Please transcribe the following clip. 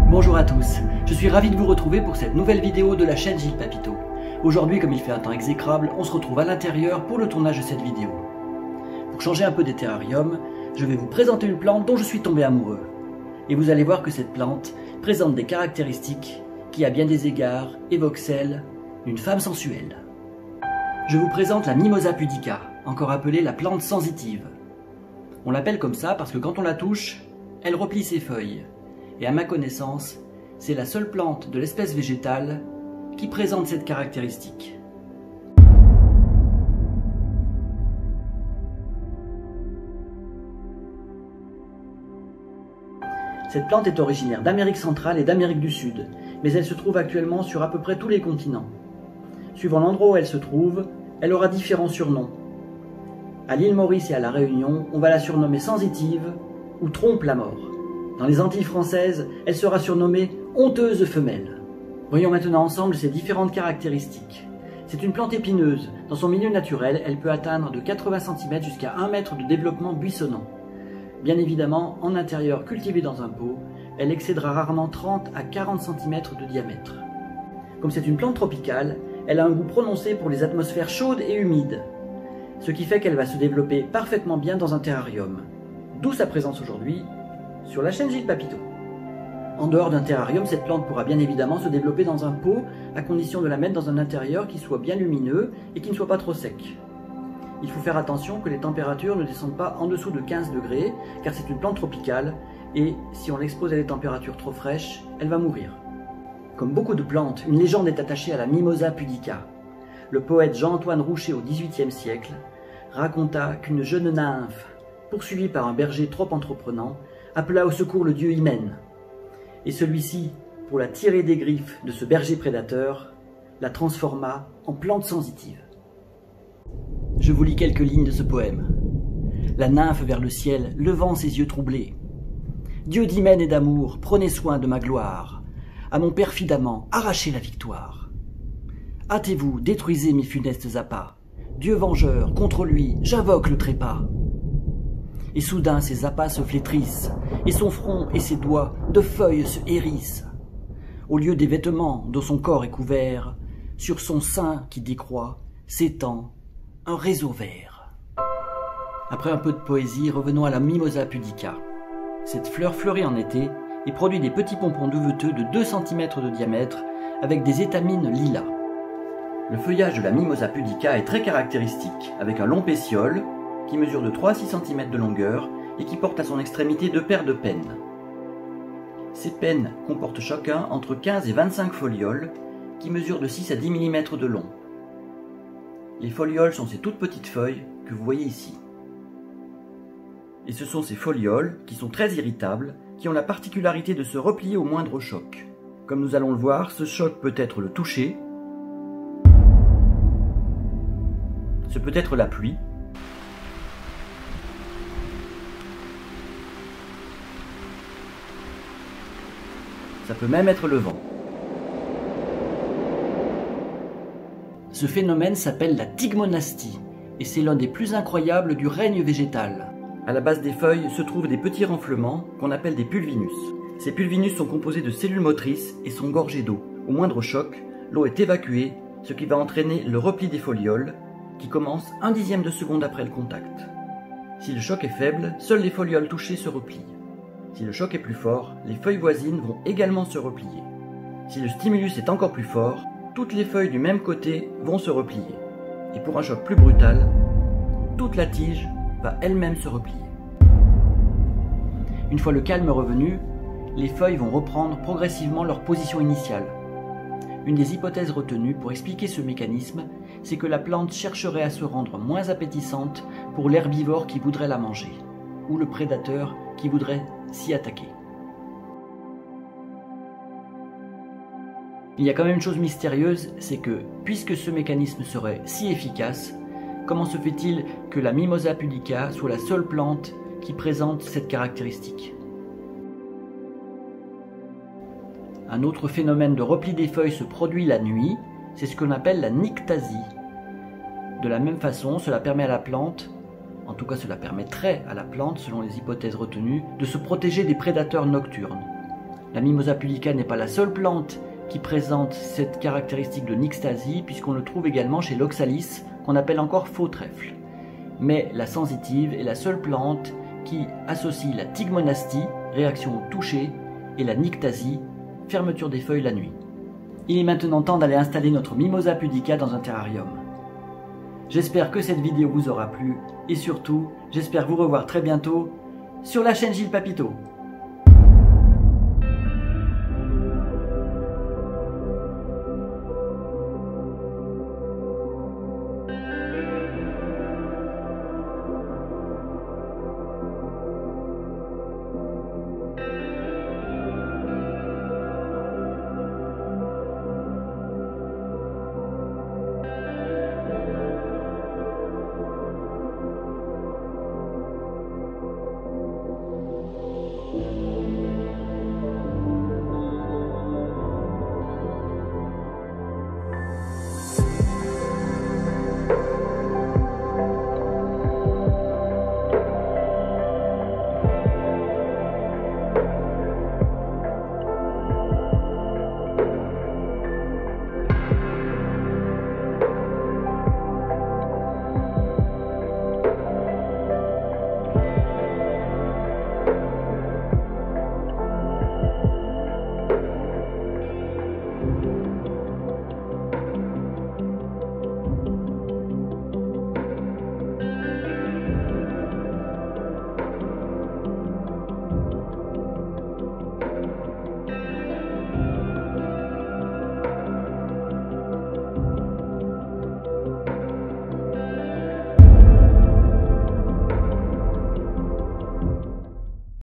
Bonjour à tous, je suis ravi de vous retrouver pour cette nouvelle vidéo de la chaîne Gilles Papito. Aujourd'hui, comme il fait un temps exécrable, on se retrouve à l'intérieur pour le tournage de cette vidéo. Pour changer un peu des terrariums, je vais vous présenter une plante dont je suis tombé amoureux. Et vous allez voir que cette plante présente des caractéristiques qui, à bien des égards, évoquent celles d'une femme sensuelle. Je vous présente la Mimosa pudica, encore appelée la plante sensitive. On l'appelle comme ça parce que quand on la touche, elle replie ses feuilles. Et à ma connaissance, c'est la seule plante de l'espèce végétale qui présente cette caractéristique. Cette plante est originaire d'Amérique centrale et d'Amérique du Sud, mais elle se trouve actuellement sur à peu près tous les continents. Suivant l'endroit où elle se trouve, elle aura différents surnoms. À l'île Maurice et à la Réunion, on va la surnommer sensitive ou trompe la mort. Dans les Antilles françaises, elle sera surnommée honteuse femelle. Voyons maintenant ensemble ses différentes caractéristiques. C'est une plante épineuse. Dans son milieu naturel, elle peut atteindre de 80 cm jusqu'à 1 mètre de développement buissonnant. Bien évidemment, en intérieur cultivée dans un pot, elle excédera rarement 30 à 40 cm de diamètre. Comme c'est une plante tropicale, elle a un goût prononcé pour les atmosphères chaudes et humides, ce qui fait qu'elle va se développer parfaitement bien dans un terrarium. D'où sa présence aujourd'hui sur la chaîne Gilles Papito. En dehors d'un terrarium, cette plante pourra bien évidemment se développer dans un pot, à condition de la mettre dans un intérieur qui soit bien lumineux et qui ne soit pas trop sec. Il faut faire attention que les températures ne descendent pas en dessous de 15 degrés, car c'est une plante tropicale, et si on l'expose à des températures trop fraîches, elle va mourir. Comme beaucoup de plantes, une légende est attachée à la Mimosa pudica. Le poète Jean-Antoine Roucher au XVIIIe siècle raconta qu'une jeune nymphe, poursuivie par un berger trop entreprenant, appela au secours le dieu Hymen. Et celui-ci, pour la tirer des griffes de ce berger prédateur, la transforma en plante sensitive. Je vous lis quelques lignes de ce poème. La nymphe vers le ciel, levant ses yeux troublés. Dieu d'hymen et d'amour, prenez soin de ma gloire. À mon perfide amant, arrachez la victoire. Hâtez-vous, détruisez mes funestes appâts. Dieu vengeur, contre lui, j'invoque le trépas. Et soudain ses appâts se flétrissent, et son front et ses doigts de feuilles se hérissent. Au lieu des vêtements dont son corps est couvert, sur son sein qui décroît, s'étend un réseau vert. Après un peu de poésie, revenons à la Mimosa pudica. Cette fleur fleurit en été et produit des petits pompons duveteux de 2 cm de diamètre avec des étamines lilas. Le feuillage de la Mimosa pudica est très caractéristique, avec un long pétiole qui mesure de 3 à 6 cm de longueur et qui porte à son extrémité 2 paires de pennes. Ces pennes comportent chacun entre 15 et 25 folioles qui mesurent de 6 à 10 mm de long. Les folioles sont ces toutes petites feuilles que vous voyez ici. Et ce sont ces folioles, qui sont très irritables, qui ont la particularité de se replier au moindre choc. Comme nous allons le voir, ce choc peut être le toucher, ce peut être la pluie, ça peut même être le vent. Ce phénomène s'appelle la tigmonastie, et c'est l'un des plus incroyables du règne végétal. À la base des feuilles se trouvent des petits renflements qu'on appelle des pulvinus. Ces pulvinus sont composés de cellules motrices et sont gorgés d'eau. Au moindre choc, l'eau est évacuée, ce qui va entraîner le repli des folioles, qui commence 1/10 de seconde après le contact. Si le choc est faible, seules les folioles touchées se replient. Si le choc est plus fort, les feuilles voisines vont également se replier. Si le stimulus est encore plus fort, toutes les feuilles du même côté vont se replier. Et pour un choc plus brutal, toute la tige va elle-même se replier. Une fois le calme revenu, les feuilles vont reprendre progressivement leur position initiale. Une des hypothèses retenues pour expliquer ce mécanisme, c'est que la plante chercherait à se rendre moins appétissante pour l'herbivore qui voudrait la manger, ou le prédateur qui voudrait s'y attaquer. Il y a quand même une chose mystérieuse, c'est que, puisque ce mécanisme serait si efficace, comment se fait-il que la Mimosa pudica soit la seule plante qui présente cette caractéristique? Un autre phénomène de repli des feuilles se produit la nuit, c'est ce qu'on appelle la nyctasie. De la même façon, cela permet à la plante En tout cas, cela permettrait à la plante, selon les hypothèses retenues, de se protéger des prédateurs nocturnes. La Mimosa pudica n'est pas la seule plante qui présente cette caractéristique de nixtasie, puisqu'on le trouve également chez l'oxalis, qu'on appelle encore faux trèfle. Mais la sensitive est la seule plante qui associe la tigmonastie, réaction au toucher, et la nyctasie, fermeture des feuilles la nuit. Il est maintenant temps d'aller installer notre Mimosa pudica dans un terrarium. J'espère que cette vidéo vous aura plu, et surtout, j'espère vous revoir très bientôt sur la chaîne Gilles Papito.